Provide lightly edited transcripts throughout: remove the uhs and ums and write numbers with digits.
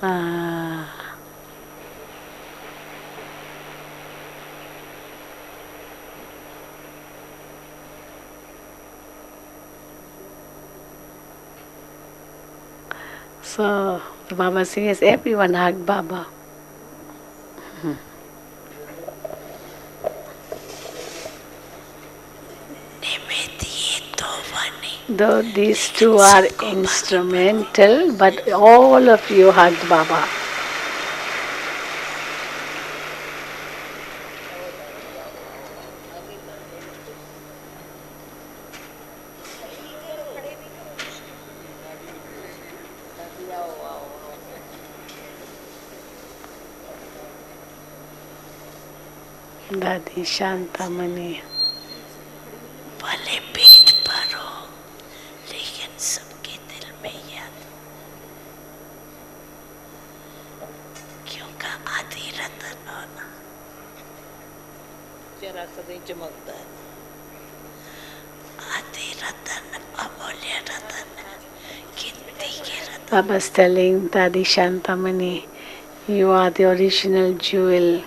Ah. So the Baba says, everyone hug Baba. Though these two are instrumental, but all of you hugged Baba. Dadi Shantamani. भले पेट पर हो लेकिन सबके दिल में याद क्योंकि आदि रतन होना जरा सा नहीं चमकता है आदि रतन अमूल्य रतन गिनती के रतन Baba's telling Dadi Shantamani, you are the original jewel.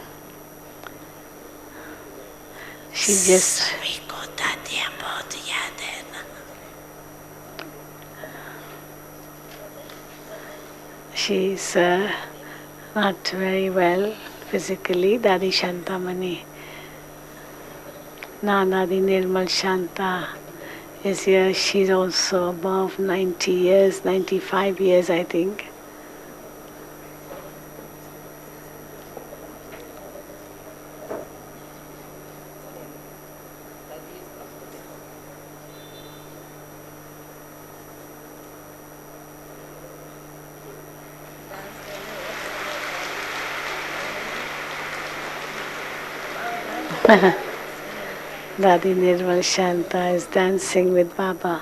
She just सभी को दादियाँ बहुत याद है ना she's not very well physically, Dadi Shantamani. Now Dadi Nirmal Shanta is here. She's also above 90 years, 95 years I think. Dadi Nirmal Shanta is dancing with Baba.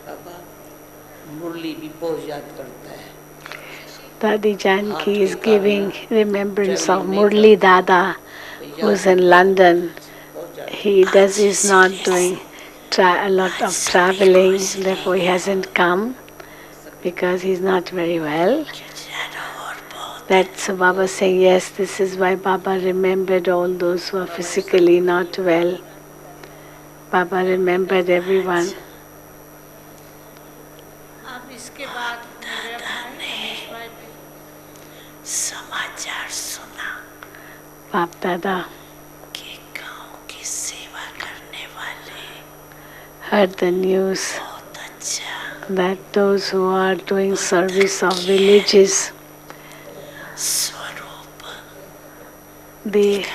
बाबा मुरली भी बहुत याद करता है Dadi Janki is giving remembrance of Murli Dada, who's in London. He's not doing a lot of traveling, therefore he hasn't come because he's not very well. That's Baba saying, yes, this is why Baba remembered all those who are physically not well. Baba remembered everyone. समाचार सुना Bap Dada कि गांव की सेवा करने वाले heard the news बहुत अच्छा that those who are doing service of villages, स्वरूप they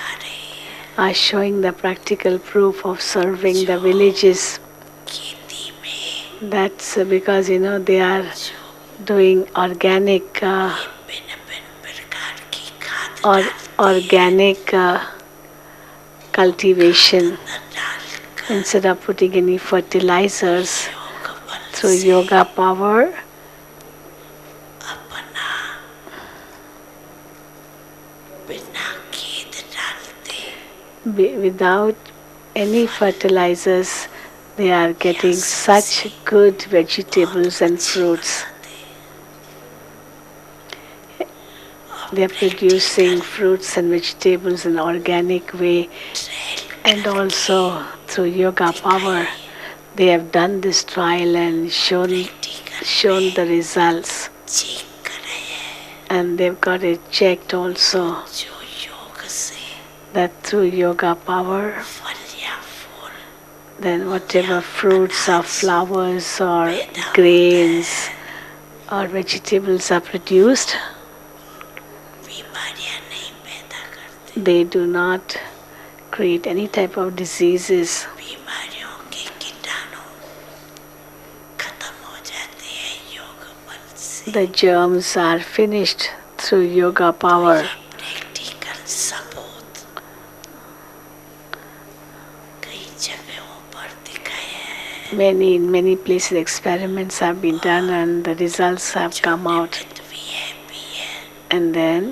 are showing the practical proof of serving the villages. खेती में That's because they are doing organic भिन्न भिन्न प्रकार की खाद or organic cultivation डालकर instead of putting any fertilizers. योग बल Through yoga power, अपना बिना खेत डालते without any fertilizers, they are getting such good vegetables and fruits. They are producing fruits and vegetables in an organic way, and also through yoga power, they have done this trial and shown the results, check करे हैं and they've got it checked also जो योग से that through yoga power, फल या फूल then whatever fruits or flowers or grains or vegetables are produced, बीमारियां नहीं पैदा करते they do not create any type of diseases. बीमारियों के कीटाणु खत्म हो जाते हैं योग बल से। The germs are finished through yoga power. Practical सबूत कई जगहों पर दिखाया है। In many places experiments have been done and the results have come out. And then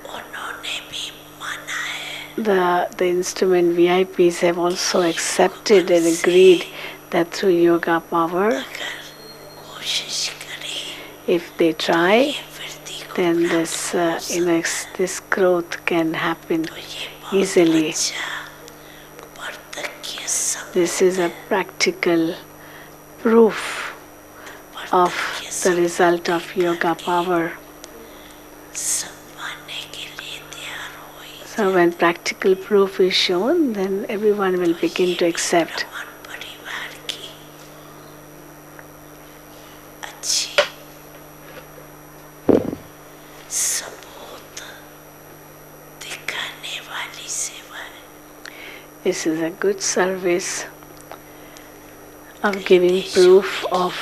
उन्होंने भी माना है the instrument VIPs have also accepted and agreed that through yoga power, अगर कोशिश करें if they try, वृद्धि को then this growth can happen तो ये बहुत easily. अच्छा परतक्य सब This is a practical proof of the result of yoga power. सब मानने के लिए तैयार हो ही So when practical proof is shown, then everyone will begin to accept. ब्राह्मण परिवार की अच्छी सबूत दिखाने वाली सेवा है। This is a good service of giving proof of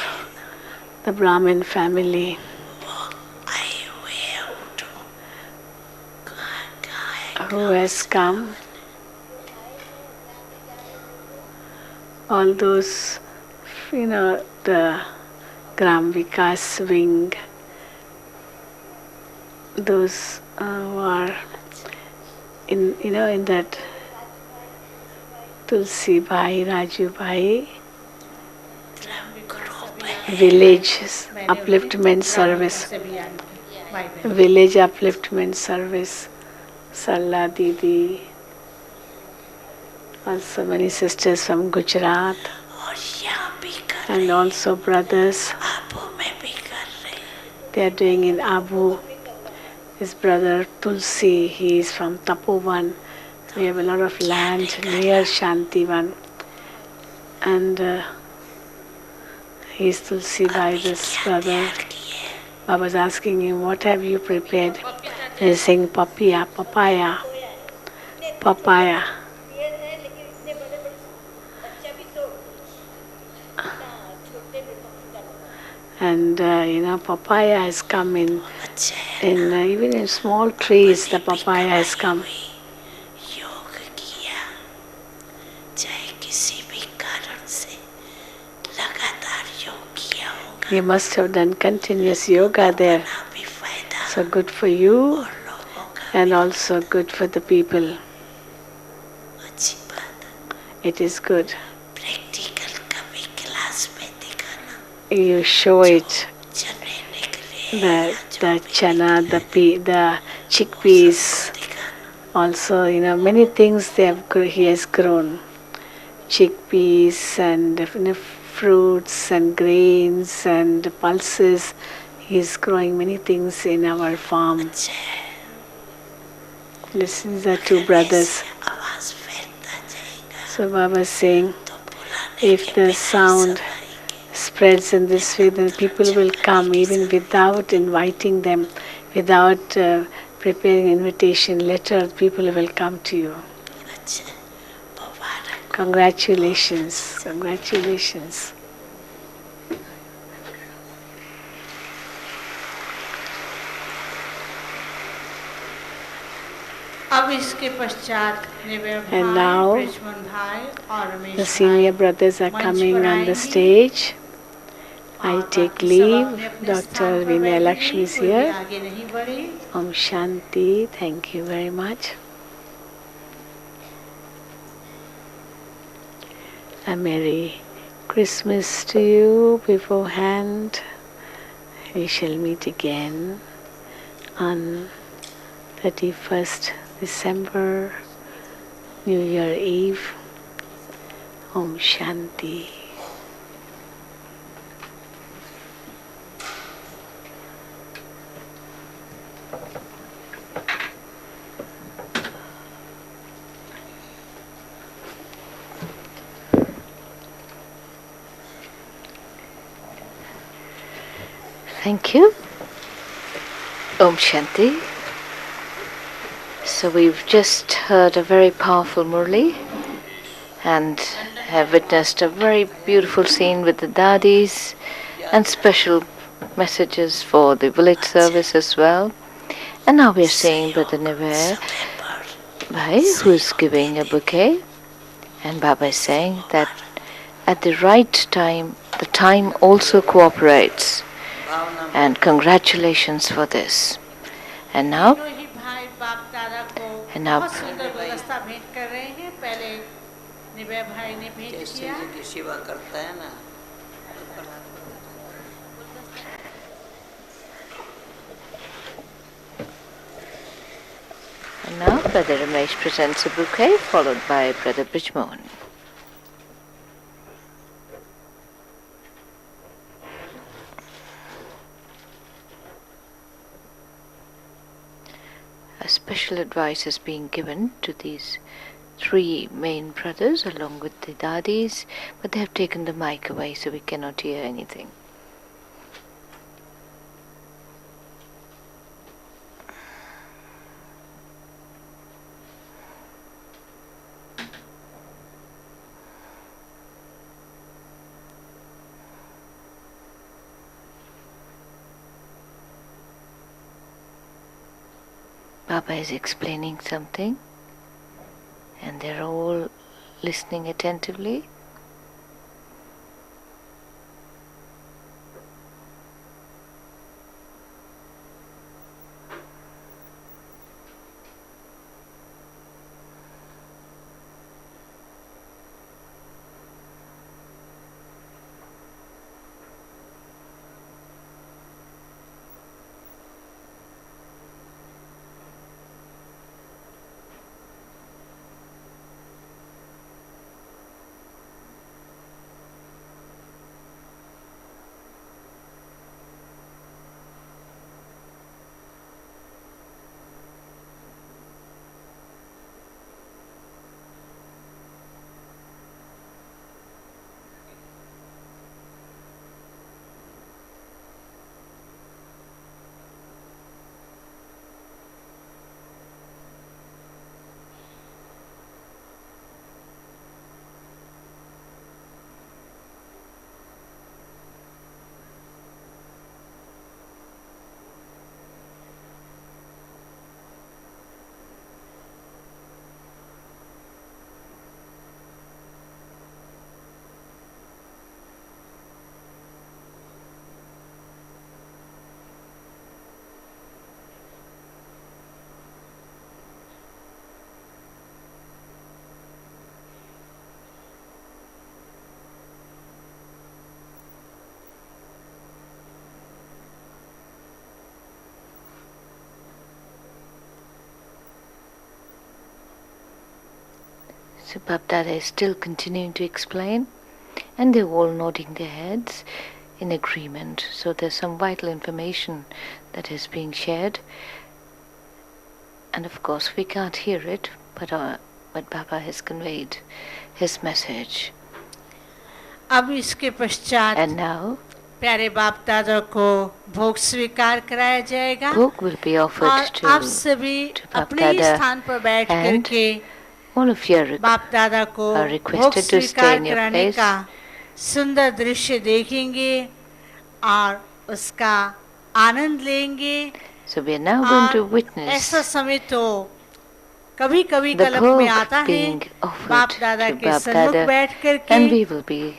the Brahmin family. वो आए हुए हैं उठो कहाँ है Who has come, all those, the Gram Vikas wing, those who are in that Tulsi Bhai, Raju Bhai group है village upliftment service, village upliftment service, Sarla Didi, also many sisters from Gujarat, और यहाँ भी कर and also brothers. Abu में भी कर रहे हैं। They are doing in Abu. His brother Tulsi, he is from Tapovan. We have a lot of land near Shantivan. And he is Tulsi by this brother. Baba's asking him, what have you prepared? And he's saying, papaya, papaya, papaya. And papaya has come in even in small trees. The papaya has come. योग किया चाहे किसी भी कारण से लगातार योग किया होगा You must have done continuous yoga there. ना भी फायदा So good for you और लोगों का and also good for the people. अच्छी बात It is good. प्रैक्टिकल कभी क्लास में दिखाना You show it. चने निकले The chana, the chickpeas. दिखाना Also, many things he has grown. Chickpeas and fruits and grains and pulses. He's growing many things in our farm. अच्छे Listen, the two brothers. आवाज फैलता जाएगा So Baba is saying, तो बुलाने if the sound spreads in this way, then people will come even without inviting them, without preparing invitation letter, people will come to you. अच्छे मुबारक Congratulations, congratulations. अब इसके पश्चात निवेद And भाई, now ब्रिजमन भाई और Ramesh The senior brothers are मंच coming पर on the आएंगे stage. I और take बाकी सब leave. अपने-अपने Dr. स्थान पर Vinay बैठेंगे, Lakshmi is कोई भी here. आगे नहीं बढ़े। Om Shanti. Thank you very much. A Merry Christmas to you beforehand. We shall meet again on 31st December, New Year Eve. Om Shanti. Thank you. Om Shanti. So we've just heard a very powerful Murli and have witnessed a very beautiful scene with the dadis and special messages for the village service as well. And now we are seeing Brother Niver Bhai, who is giving a bouquet, and Baba is saying that at the right time, the time also cooperates, and congratulations for this. And now, तीनों ही भाई बाप दादा को And now- बहुत सुंदर गुलदस्ता भेंट कर रहे हैं। पहले निबे भाई ने भेंट जैसे किया। जी की सेवा करता है ना, and now Brother Ramesh presents a bouquet, followed by Brother Brijmohan. A special advice is being given to these three main brothers along with the dadis, but they have taken the mic away so we cannot hear anything. Baba is explaining something, and they're all listening attentively. So Bapdada is still continuing to explain, and they're all nodding their heads in agreement. So there's some vital information that is being shared, and of course we can't hear it, but Baba has conveyed his message. अब इसके पश्चात And now प्यारे बाप दादा को भोग स्वीकार कराया जाएगा Bhog will be offered और आप to सभी to अपने ही Bapdada, स्थान पर बैठ and करके all of you are बाप दादा को are भोग requested to stay स्वीकार in your कराने place. का सुंदर दृश्य देखेंगे और उसका आनंद लेंगे। So we are now going to और witness ऐसा समय तो कभी कभी the कल्प में bhog आता है being offered बाप दादा to के सन्मुख Bapdada, बैठ करके and we will be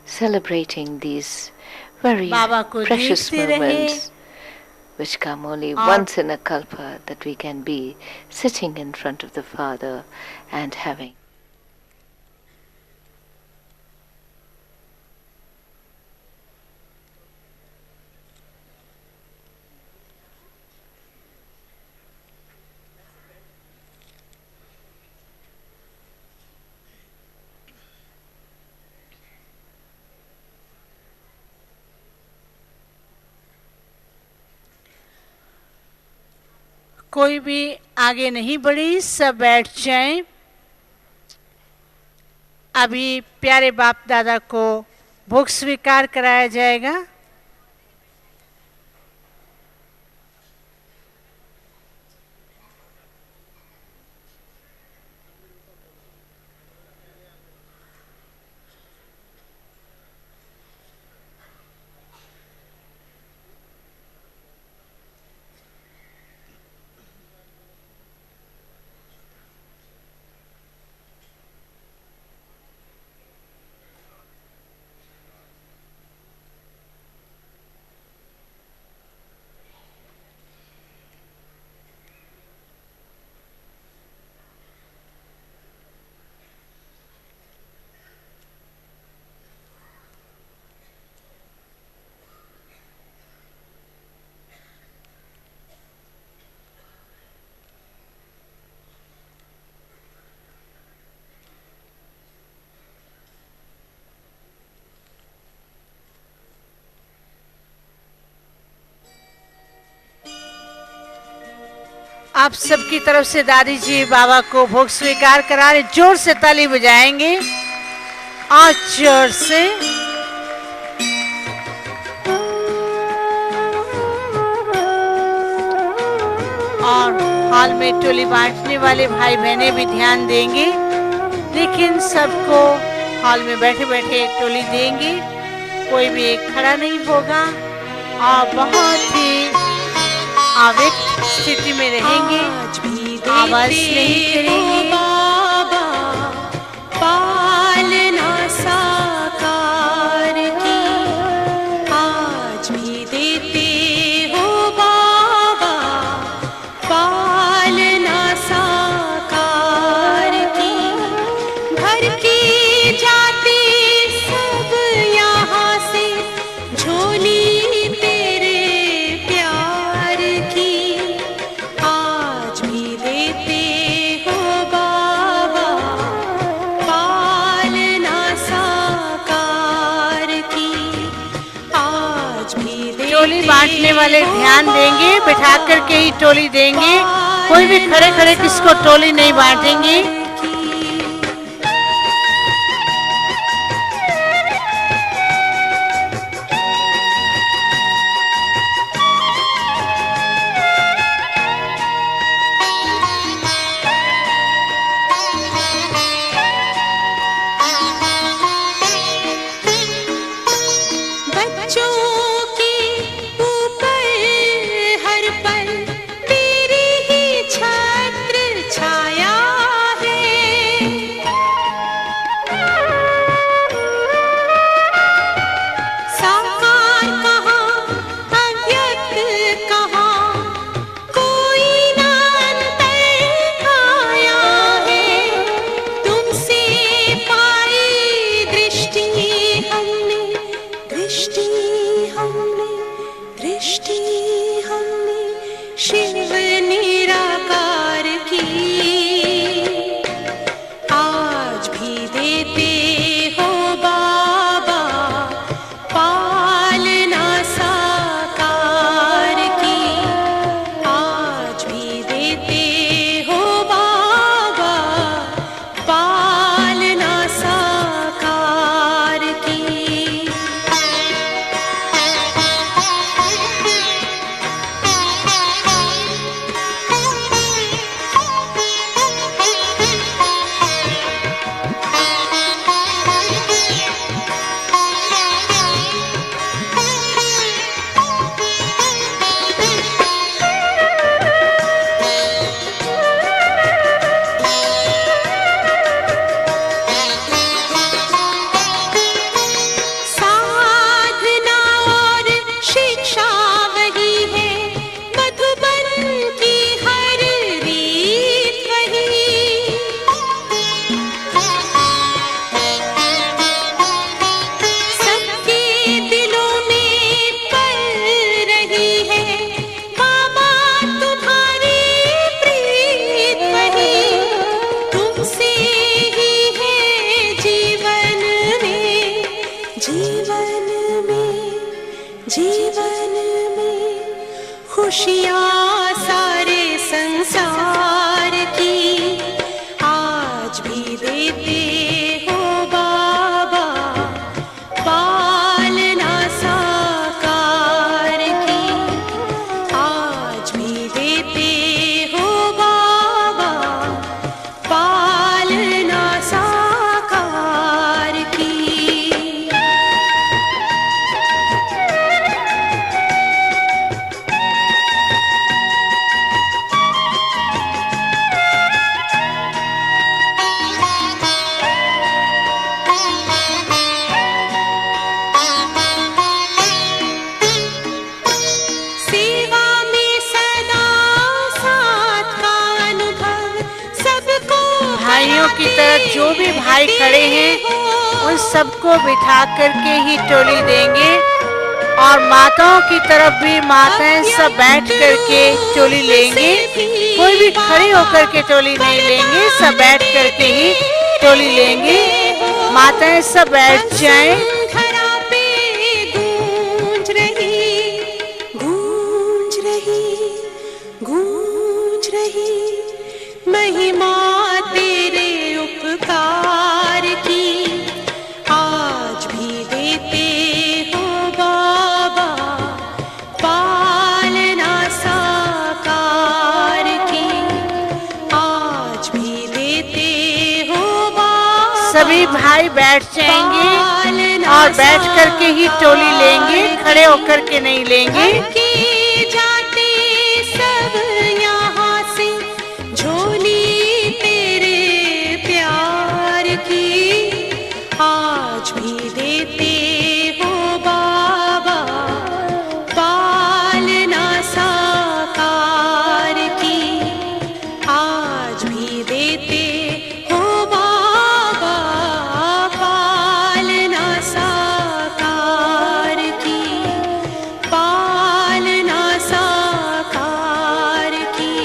celebrating these very बाबा को precious देखते रहे moments which come only और once in a kalpa, that we can be sitting in front of the Father and having कोई भी आगे नहीं बढ़ी, सब बैठ जाएं। अभी प्यारे बाप दादा को भोग स्वीकार कराया जाएगा। आप सबकी तरफ से दादी जी बाबा को भोग स्वीकार करा रहे। जोर से ताली बजाएंगे और जोर से। और हॉल में टोली बांटने वाले भाई बहने भी ध्यान देंगे, लेकिन सबको हॉल में बैठे बैठे टोली देंगे, कोई भी एक खड़ा नहीं होगा और बहुत ही आवेग स्थिति में रहेंगे, आवाज नहीं करेंगे। बाबा पालना साकार की आज भी देते हो बाबा पालना साकार की भर के जाते सब यहाँ से झोली तेरे प्यार की आज भी देते हो बाबा पालना साकार की आज भी देते टोली बांटने वाले ध्यान देंगे, बैठा करके ही टोली देंगे, कोई भी खड़े खड़े किसको टोली नहीं बांटेंगे। बच्चों के ऊपर हर पल तेरी ही छत्र छाया है साकार कहाँ अव्यक्त कहाँ कोई ना अंतर आया है तुमसे पाई दृष्टि हमने दृष्टि हमने शिव निराकार की आज भी देते हो बाबा पालना साकार की आज भी देते हो बाबा पालना साकार की साधना और शिक्षा वही है मधुबन की हर रीत वही सबके दिलों में पल रही है बाबा तुम्हारी प्रीत वही तुमसे ही है जीवन में खुशियाँ सारे संसार की आज भी देते हो बाबा पालना साकार की आज भी देते हो बाबा पालना साकार की सेवा में सदा साथ का अनुभव सबको भाइयों की तरफ जो भी भाई खड़े हैं उन सबको बिठा करके ही टोली देंगे, और माताओं की तरफ भी माताएं सब बैठ करके टोली लेंगे, कोई भी खड़े होकर के टोली नहीं लेंगे, सब बैठ करके ही टोली लेंगे। माताएं सब बैठ जाएं। घरा पे गूंज रही सभी भाई बैठ जाएंगे और बैठ करके ही टोली लेंगे, खड़े होकर के नहीं लेंगे। जाते सब यहाँ से झोली तेरे प्यार की, आज भी देते हो बाबा पालना साकार की, आज भी देते हो बाबा पालना साकार की, पालना साकार की,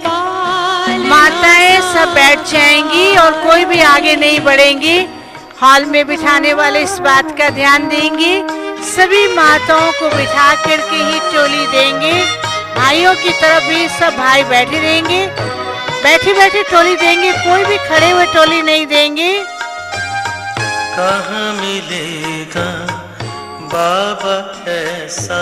पालना। माताएं सब बैठ जाएंगी और कोई भी आगे नहीं बढ़ेंगी। हॉल में बिठाने वाले इस बात का ध्यान देंगे, सभी माताओं को बिठा करके ही टोली देंगे। भाइयों की तरफ भी सब भाई बैठे रहेंगे, बैठे बैठे टोली देंगे, कोई भी खड़े हुए टोली नहीं देंगे। कहाँ मिलेगा बाबा ऐसा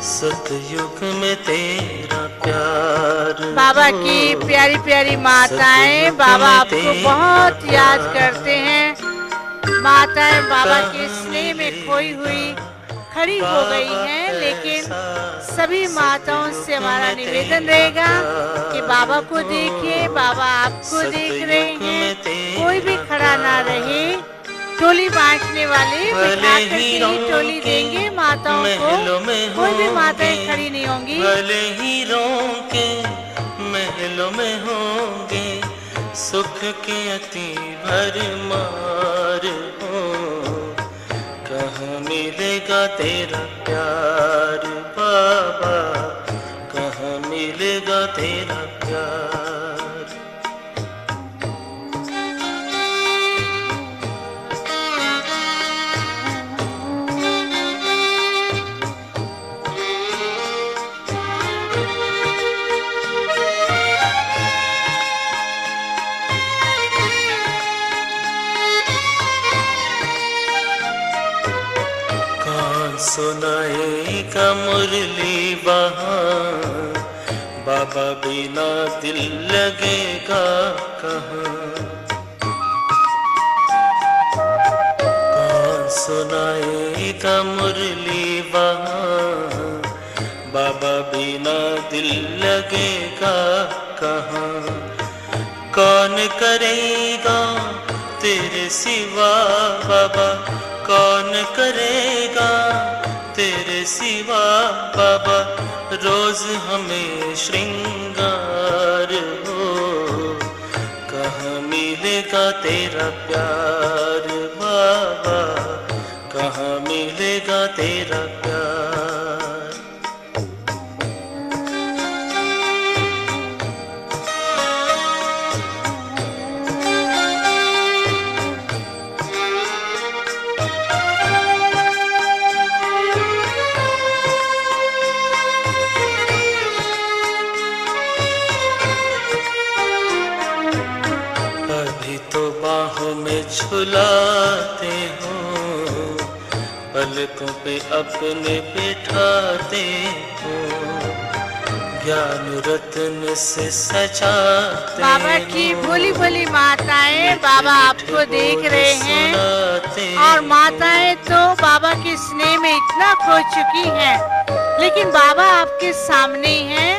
सतयुग में तेरा प्यार। बाबा की प्यारी प्यारी माताएं बाबा आपको बहुत याद करते हैं। माताएं बाबा के स्नेह में खोई हुई खड़ी हो गई हैं, लेकिन सभी माताओं से हमारा निवेदन रहेगा कि बाबा को देखिए, बाबा आपको देख रहे हैं, कोई भी खड़ा ना रहे। टोली बांटने वाले बिठा करके ही टोली देंगे माताओं को, कोई भी माताएं खड़ी नहीं होंगी। भले ही रोके महलों में होंगे, सुख के अति भरमार हो, कहाँ मिलेगा तेरा प्यार बाबा, कहाँ मिलेगा तेरा प्यार। सुनाएगा मुरली वहाँ, बाबा बिना दिल लगेगा कहाँ। कौन सुनाएगा मुरली वहाँ, बाबा बिना दिल लगेगा कहाँ। कौन करेगा तेरे सिवा बाबा, कौन करेगा तेरे सिवा बाबा, रोज हमें श्रृंगार हो, कहाँ मिलेगा तेरा प्यार बाबा, कहाँ मिलेगा तेरा प्यार। झुलाते हो, पलकों पे अपने बिठाते हो, ज्ञान रत्न से सजाते। बाबा की भोली भोली माताएं बाबा आपको देख रहे हैं, और माताएं तो बाबा के स्नेह में इतना खो चुकी हैं, लेकिन बाबा आपके सामने हैं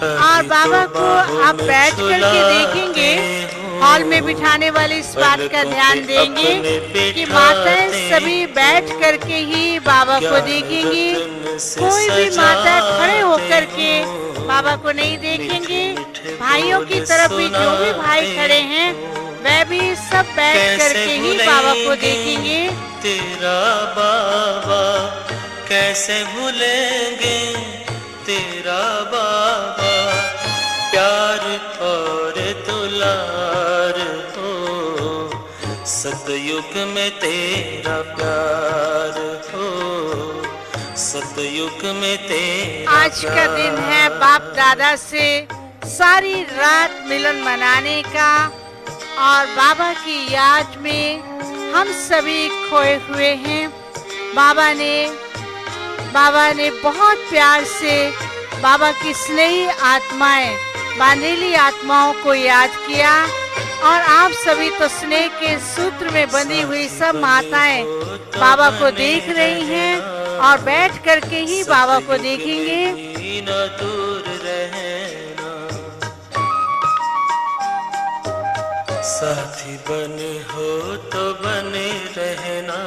और बाबा को आप बैठ करके देखेंगे। हॉल में बिठाने वाले इस बात का ध्यान देंगे कि माताएं सभी बैठ करके ही बाबा को देखेंगी, कोई भी माता खड़े होकर के बाबा को नहीं देखेंगे। भाइयों की तरफ भी जो भी भाई खड़े हैं वह भी सब बैठ करके ही बाबा को देखेंगे। तेरा बाबा कैसे भूलेंगे, तेरा बाबा प्यार और दुलार हो, सतयुग में तेरा प्यार हो, सतयुग में तेरा। आज का दिन है बाप दादा से सारी रात मिलन मनाने का, और बाबा की याद में हम सभी खोए हुए हैं। बाबा ने बहुत प्यार से बाबा की स्नेही आत्माएं, बांधेली आत्माओं को याद किया और आप सभी तो स्नेह के सूत्र में बंधी हुई सब माताएं बाबा को देख रही हैं और बैठ करके ही बाबा को देखेंगे। न दूर रहना, साथी बने हो तो बने रहना,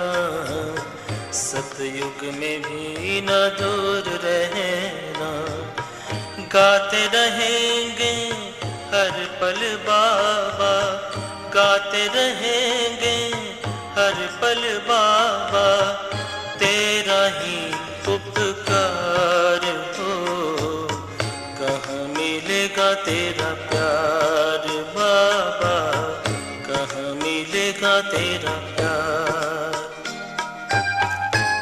सतयुग में भी न दूर रहना। गाते रहेंगे हर पल बाबा, गाते रहेंगे हर पल बाबा, तेरा ही उपकार हो, कहाँ मिलेगा तेरा प्यार बाबा, कहाँ मिलेगा तेरा प्यार,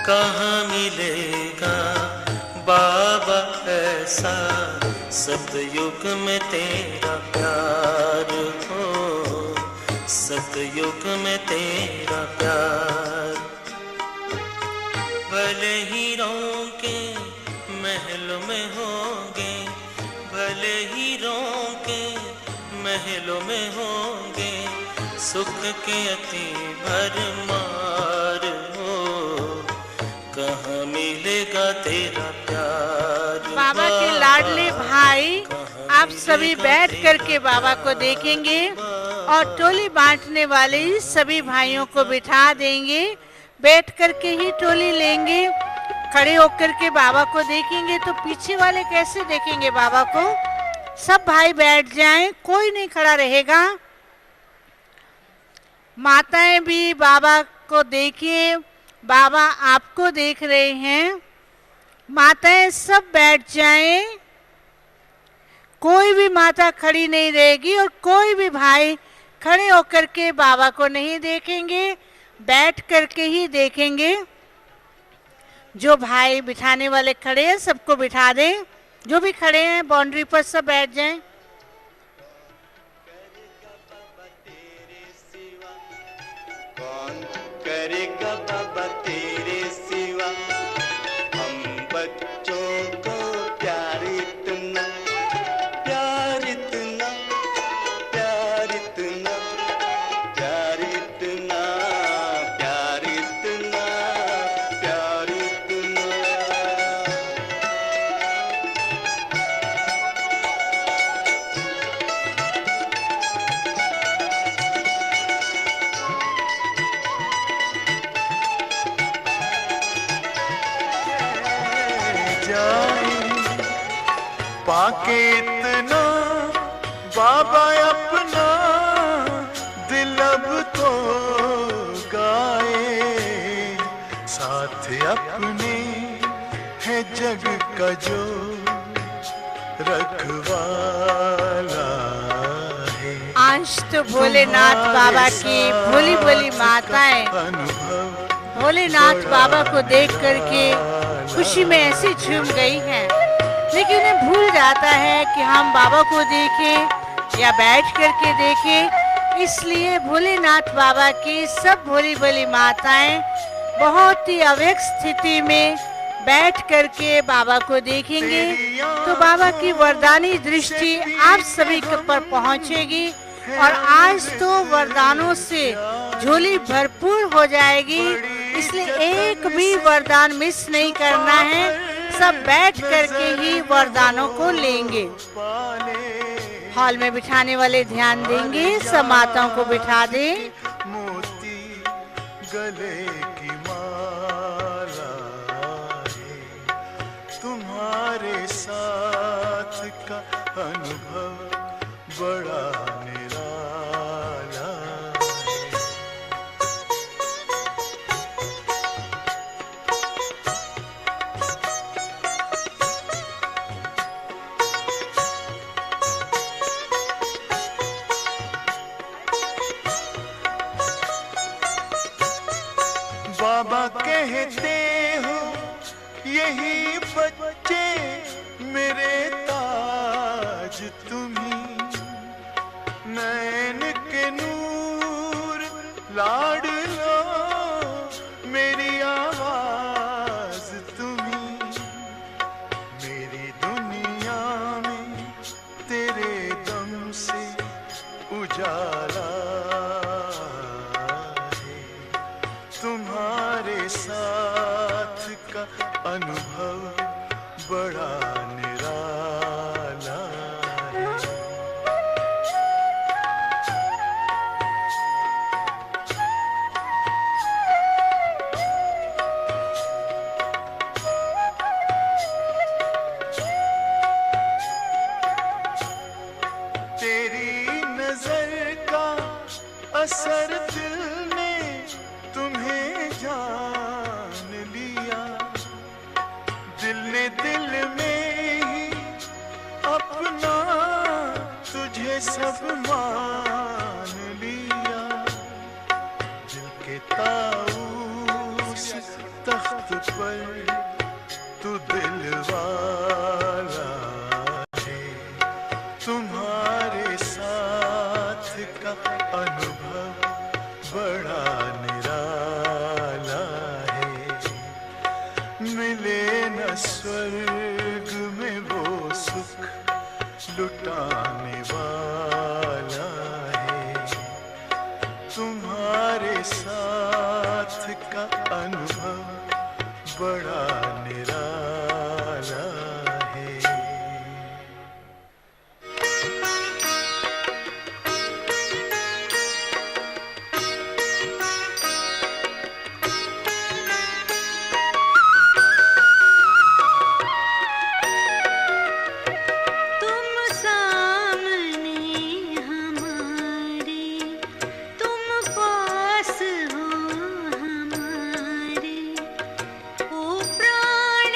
कहाँ मिलेगा बाबा ऐसा सतयुग में तेरा प्यार हो, सतयुग में तेरा प्यार। भले हीरों के महलों में होंगे, भले हीरों के महलों में होंगे, सुख के अति भरमार हो, कहाँ मिलेगा तेरा प्यार बाबा के लाडले भाई आप सभी बैठ करके बाबा को देखेंगे और टोली बांटने वाले सभी भाइयों को बिठा देंगे, बैठ करके ही टोली लेंगे। खड़े होकर के बाबा को देखेंगे तो पीछे वाले कैसे देखेंगे बाबा को? सब भाई बैठ जाएं, कोई नहीं खड़ा रहेगा। माताएं भी बाबा को देखिए, बाबा आपको देख रहे हैं। माताएं सब बैठ जाएं, कोई भी माता खड़ी नहीं रहेगी और कोई भी भाई खड़े होकर के बाबा को नहीं देखेंगे, बैठ करके ही देखेंगे। जो भाई बिठाने वाले खड़े हैं सबको बिठा दें, जो भी खड़े हैं बाउंड्री पर सब बैठ जाएं। कौन करेगा बाबा तेरे सिवा, हम बच्चों को प्यार इतना, प्यार इतना, प्यार इतना, प्यार इतना, प्यार इतना, प्यार इतना। पाके इतना बाबा अपना, दिल अब तो गाए, साथ अपने है जग का जो रखवाला है। आज तो भोलेनाथ बाबा की भोली भोली माताएं अनुभव भोलेनाथ बाबा को देख करके खुशी में ऐसी झूम गई हैं, लेकिन उन्हें भूल जाता है कि हम बाबा को देखें या बैठ करके देखें। इसलिए भोलेनाथ बाबा की सब भोली भोली माताएं बहुत ही अव्यक्त स्थिति में बैठ करके बाबा को देखेंगे तो बाबा की वरदानी दृष्टि आप सभी पर पहुंचेगी और आज तो वरदानों से झोली भरपूर हो जाएगी। इसलिए एक भी वरदान मिस नहीं करना है, सब बैठ करके ही वरदानों को लेंगे। हॉल में बिठाने वाले ध्यान देंगे, सब माताओं को बिठा दें। मोती गले की माला है, तुम्हारे साथ का अनुभव बड़ा निराला है। बाबा कहते हो यही बच्चे मेरे ताज तुम्ही, नैन के नूर लाड लो मेरी आवाज तुम्ही, मेरी दुनिया में तेरे दम से उजाला अनुभव बड़ा निराला है। तेरी नजर का असर दिल ने तुम्हें जान लिया, दिल ने दिल में ही अपना तुझे सब मान लिया। दिल के ताऊस तख्त पर तू दिल वाला है, तुम्हारे साथ का अनुभव बड़ा निराला है। मिले न स्वर्ग में वो सुख लुटाने वाला है, तुम्हारे साथ का अनुभव बड़ा निराला है। तुम सामने हमारे, तुम पास हो हमारे, ओ प्राण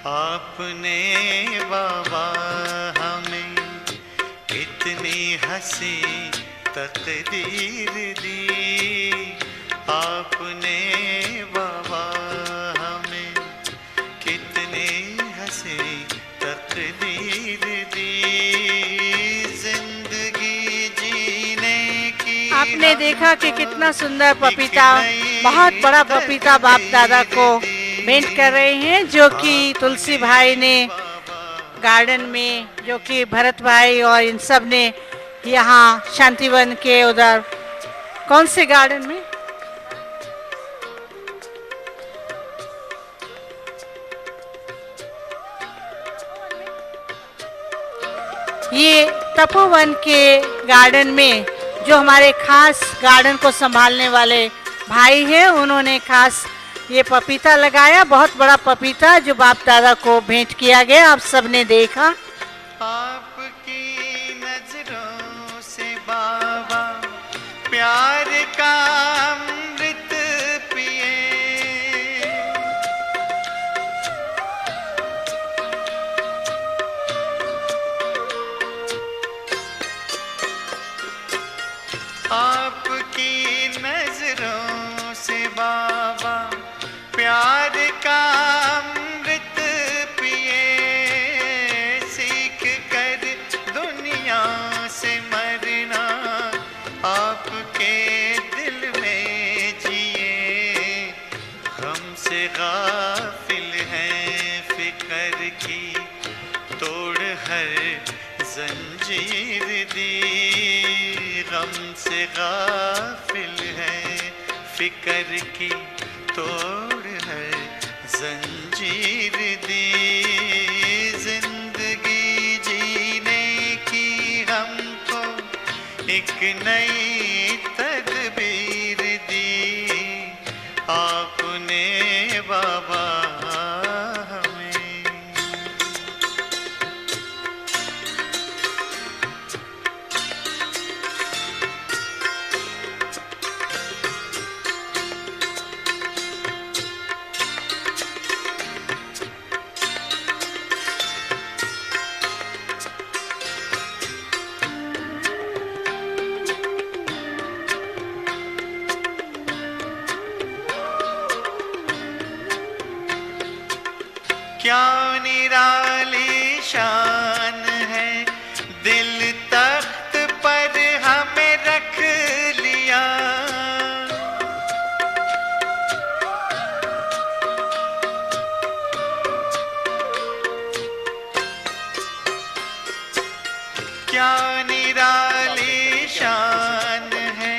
आपने बाबा हमें कितनी हंसी तकदीर दी, आपने बाबा हमें कितनी हंसी तकदीर दी, जिंदगी जीने की। आपने देखा कि कितना सुंदर पपीता, बहुत बड़ा पपीता बाप दादा को भेंट कर रहे हैं, जो कि तुलसी भाई ने गार्डन में, जो कि भरत भाई और इन सब ने यहाँ शांतिवन के उधर कौन से गार्डन में, ये तपोवन के गार्डन में जो हमारे खास गार्डन को संभालने वाले भाई हैं, उन्होंने खास ये पपीता लगाया, बहुत बड़ा पपीता जो बाप दादा को भेंट किया गया, आप सबने देखा। आपकी नजरों से बाबा प्यार का अमृत पिए, आपकी नजरों से बाबा प्यार का अमृत पिए, सीख कर दुनिया से मरना आपके दिल में जिए, हमसे गाफिल हैं फिक्र की तोड़ हर जंजीर दी, हमसे गाफिल हैं फिक्र की तोड़ है जंजीर दी, जिंदगी जीने की हमको एक नई तदबीर दी, आपने बाबा हमें। क्या निराली शान है, दिल तख्त पर हमें रख लिया, क्या निराली शान है,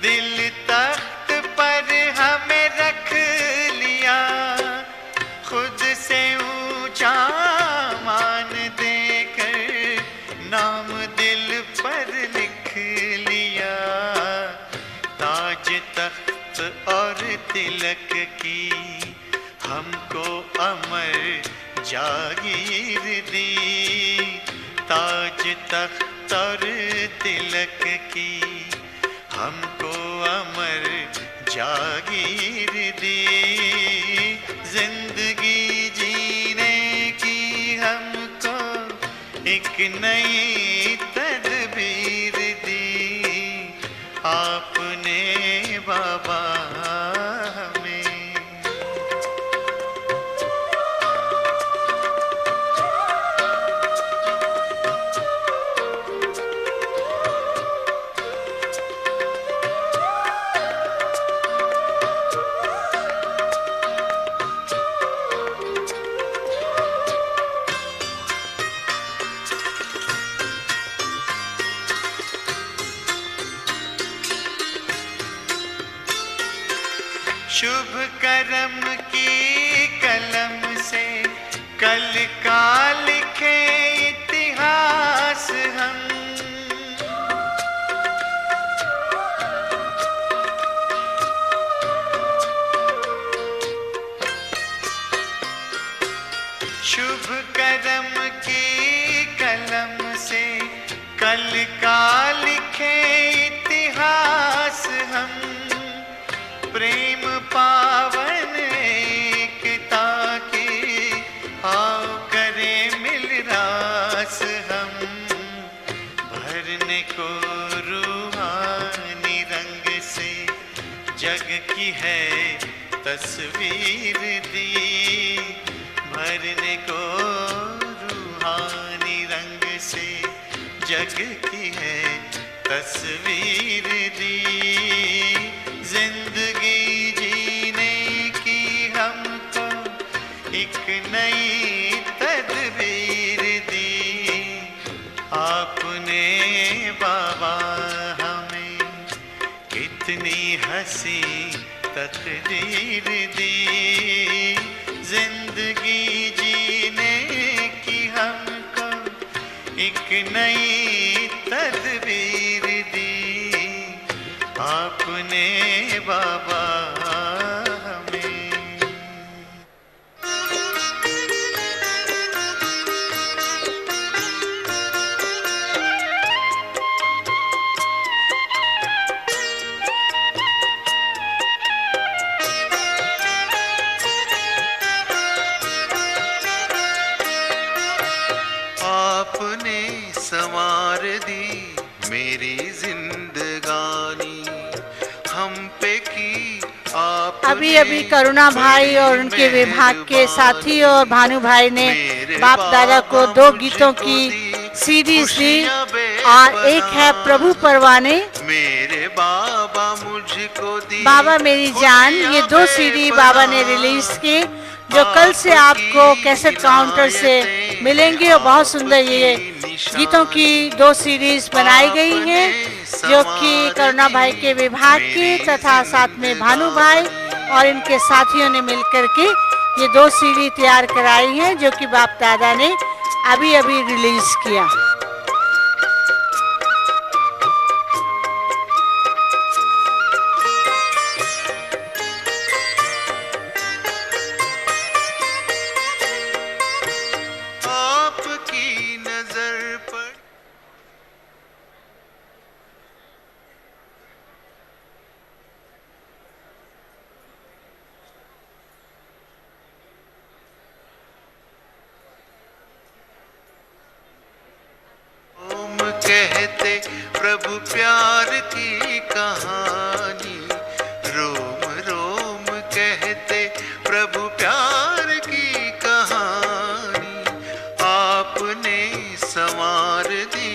दिल तख्त पर हमें रख लिया, खुद से ऊंचा मान देकर नाम दिल पर लिख लिया, ताज तख्त और तिलक की हमको अमर जागीर दी, ताज तख्त और तिलक की हमको अमर जागीर दी, जिंदगी जीने की हमको एक नई तदबीर दी, आपने बाबा हमें। शुभ कर्म की कलम से कल का लिखे इतिहास हम, शुभ कर्म की कलम से कल का लिखे इतिहास हम, प्रेम पावन एकता की तस्वीर दी भरने को रूहानी रंग से जग की है तस्वीर दी जिंदगी जीने की हमको एक नई तदबीर दी आपने बाबा हमें कितनी हंसी तकदीर दी जिंदगी जीने की हमको एक नई तदबीर दी आपने बाबा हमें। आपने संवार दी मेरी जिंदगानी हम पे की आपने अभी अभी करुणा भाई और उनके विभाग के साथी और भानु भाई ने बाप दादा को 2 गीतों की सीडीज दी और एक है प्रभु परवाने, मेरे बाबा मुझको दी बाबा मेरी जान। ये 2 सीडी बाबा ने रिलीज की जो कल से आपको कैसेट काउंटर से मिलेंगे और बहुत सुंदर ये गीतों की 2 सीरीज बनाई गई हैं जो कि करुणा भाई के विभाग की तथा साथ में भानु भाई और इनके साथियों ने मिलकर के ये 2 सीडी तैयार कराई हैं जो कि बाप दादा ने अभी अभी रिलीज किया। आपकी नजर पर ओम कहते प्रभु प्यार की कहानी रोम रोम कहते प्रभु प्यार की कहानी आपने संवार दी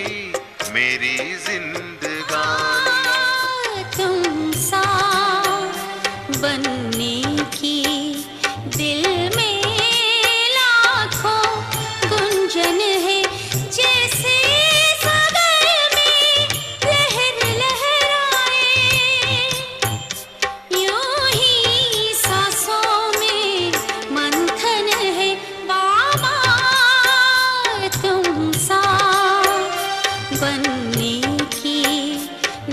मेरी जिंदगानी तुम सा बनने की दिल में लाखों गुंजन है जैसे सागर में लहर लहराए यूं ही सांसों में मंथन है बाबा तुम सा बनने की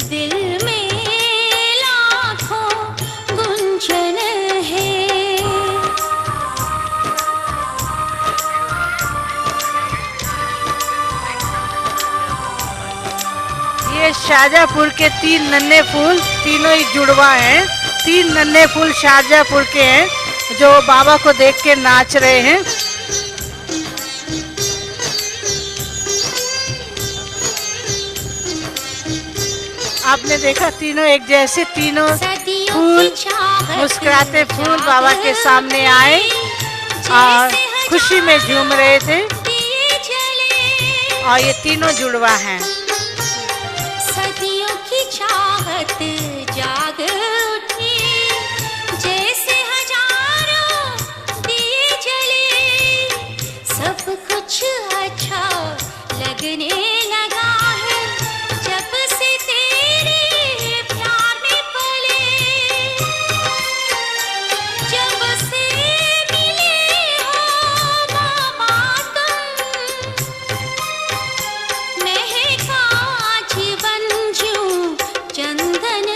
दिल में लाखों गुंजन है। ये शाहजहाँपुर के 3 नन्हे फूल, तीनों ही जुड़वा हैं। 3 नन्हे फूल शाहजहाँपुर के हैं जो बाबा को देख के नाच रहे हैं। आपने देखा तीनों एक जैसे, तीनों फूल मुस्कुराते फूल बाबा के सामने आए और खुशी में झूम रहे थे और ये तीनों जुड़वा हैं। सदियों की चाहत जाग उठी जैसे हजारों दिए जले सब कुछ अच्छा लगने लगा है जब से तेरे प्यार में पले जब से मिले हो बाबा तुम महका जीवन जूं चंदन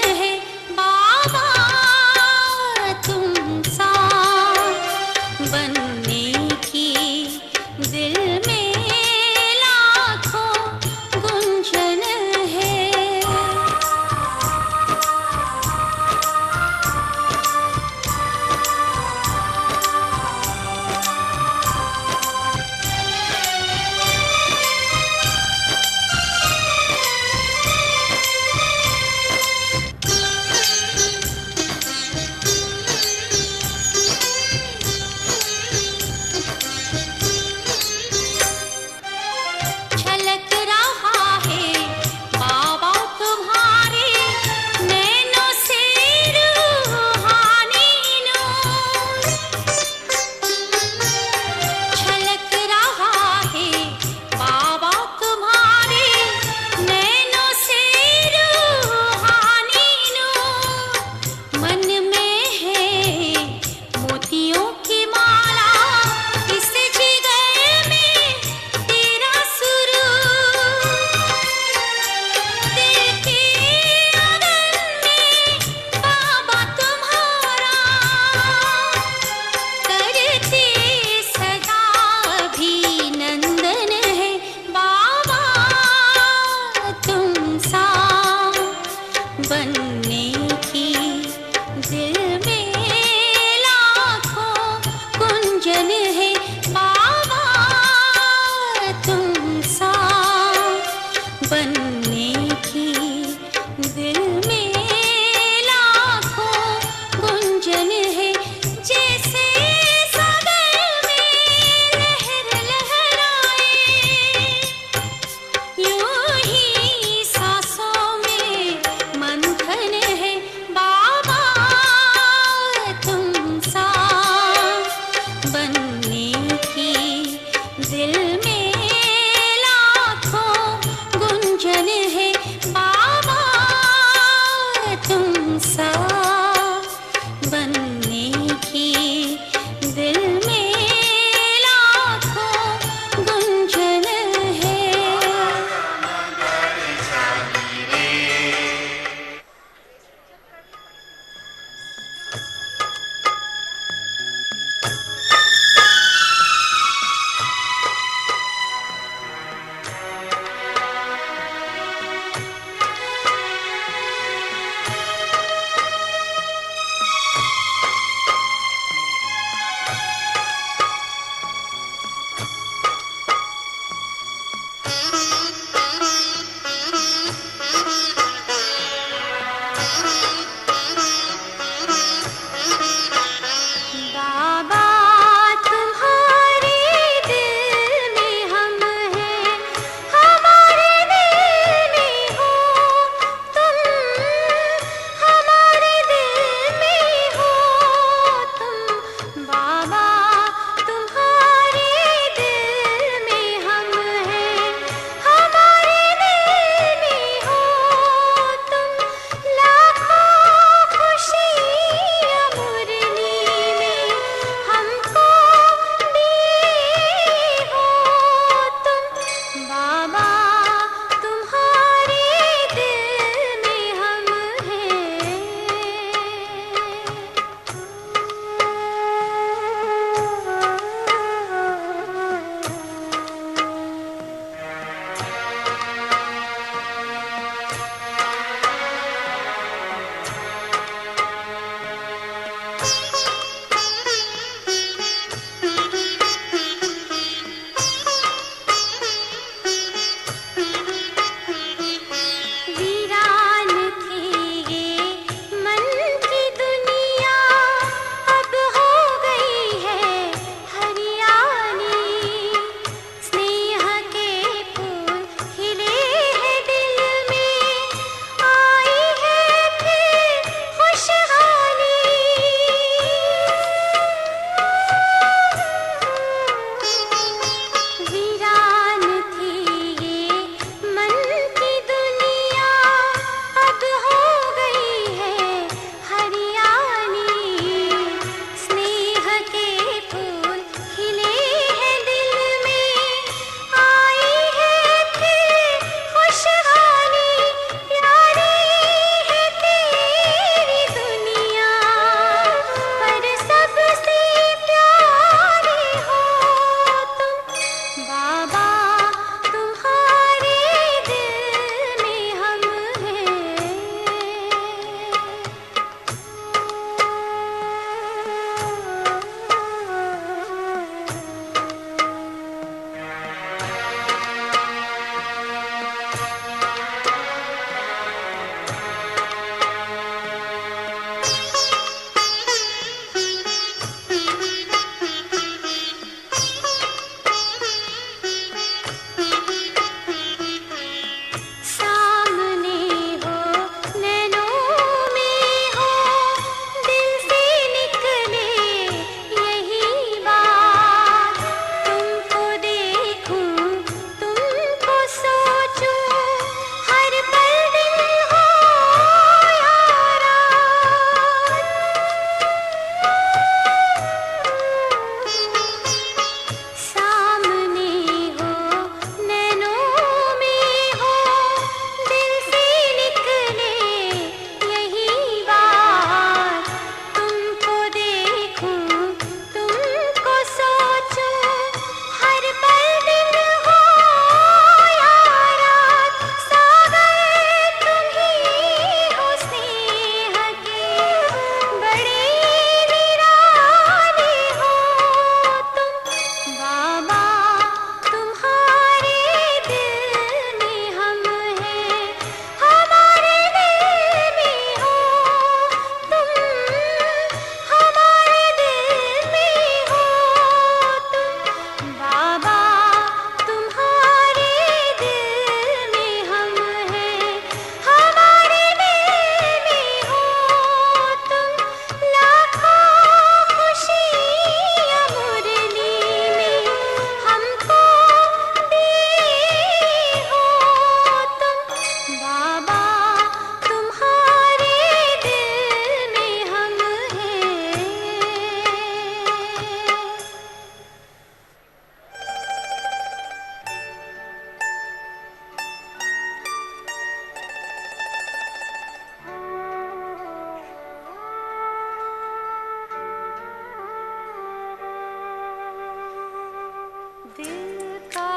दिल का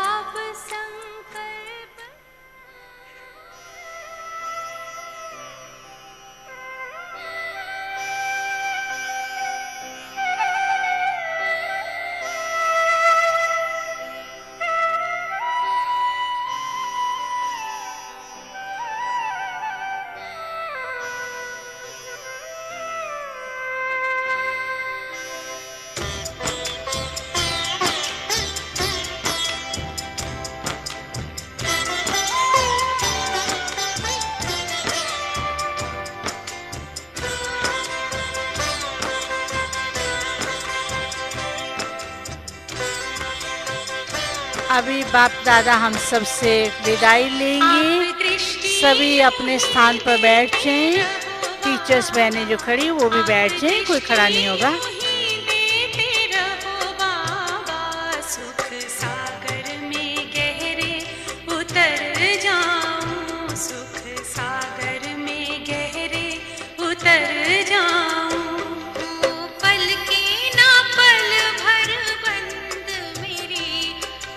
अब संकल्प अभी बाप दादा हम सब से विदाई लेंगे। सभी अपने स्थान पर बैठ जाएं। टीचर्स बहनें जो खड़ी वो भी बैठ जाएं, कोई खड़ा नहीं होगा। सुख सागर में गहरे उतर जाऊं, सुख सागर में गहरे उतर जाऊं। पल की ना पल भर बंद मेरी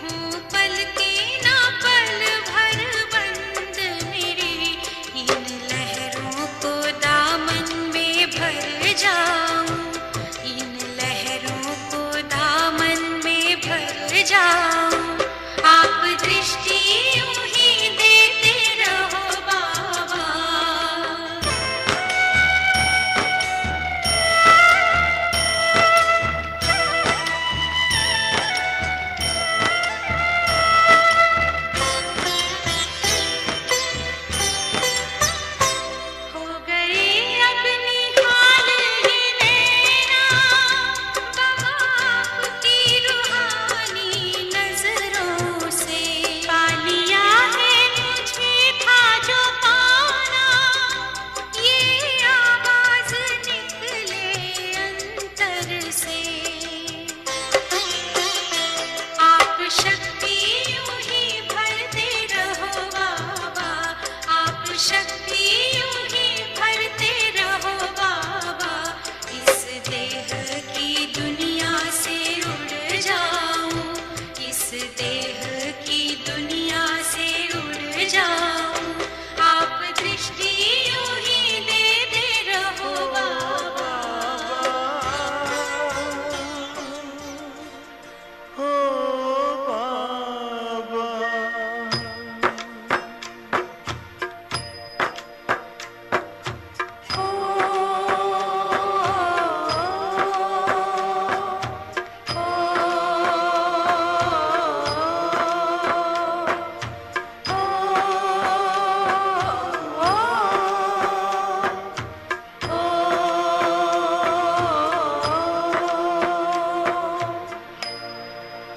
हूँ, पल की ना पल भर बंद मेरी। इन लहरों को दामन में भर जाऊं, इन लहरों को दामन में भर जाऊं। आप दृष्टि यूं ही देते रहो बाबा। हो गई अपनी हाल ही नैना, बाबा आपकी रूहानी नजरों से। पा लिया है मुझे था जो पाना, ये आवाज निकले अंतर से। आप शक्ति यूं ही भरते रहो बाबा, आप शक्ति यूं ही भरते रहो बाबा। इस देह की दुनिया से उड़ जाऊं, इस देह की दुनिया से उड़ जाऊं। आप दृष्टि यूं ही देते रहो बाबा। हो बाबा।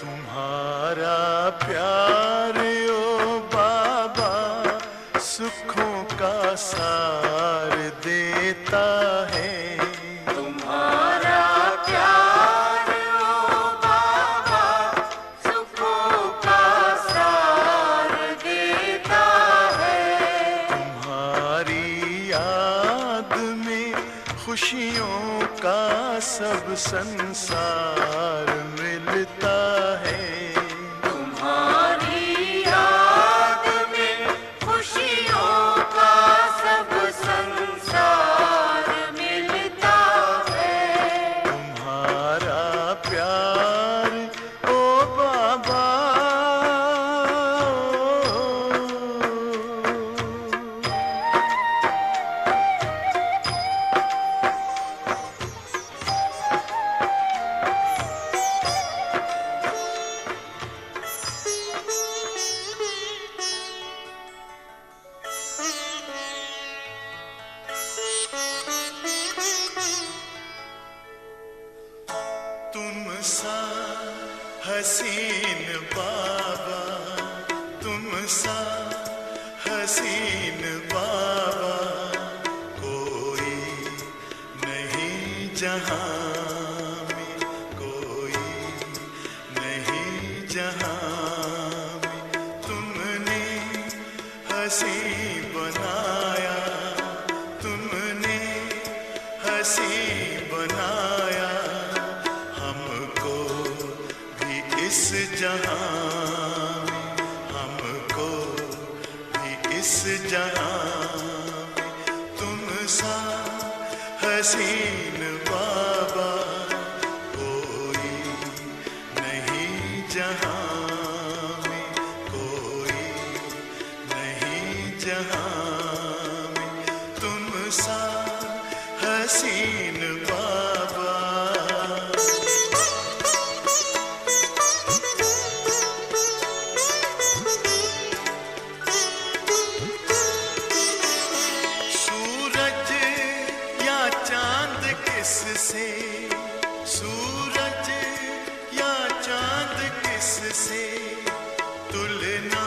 तुम्हारा प्यार ओ बाबा सुखों का सार देता है। तुम्हारा प्यार ओ बाबा सुखों का सार देता है। तुम्हारी याद में खुशियों का सब संसार मिलता है। तुम्हारी याद में खुशियों का सब संसार मिलता है। तुम्हारा प्यार ओ बाबा। तुम सा हसीन बाबा, तुम सा हसीन बाबा कोई नहीं जहां में, कोई नहीं जहां में। तुमने हसी बनाया, तुमने हसी बनाया हमको भी इस जहां में, हमको भी इस जहां में तुम सा हसीन बाबा कोई नहीं जहां में, कोई नहीं जहां में तुम सा हसीन बाबा। सूरज या चांद किससे, सूरज या चांद किससे तुलना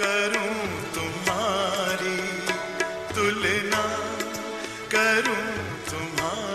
करूं तुम्हारी, तुलना करूं तुम्हारी।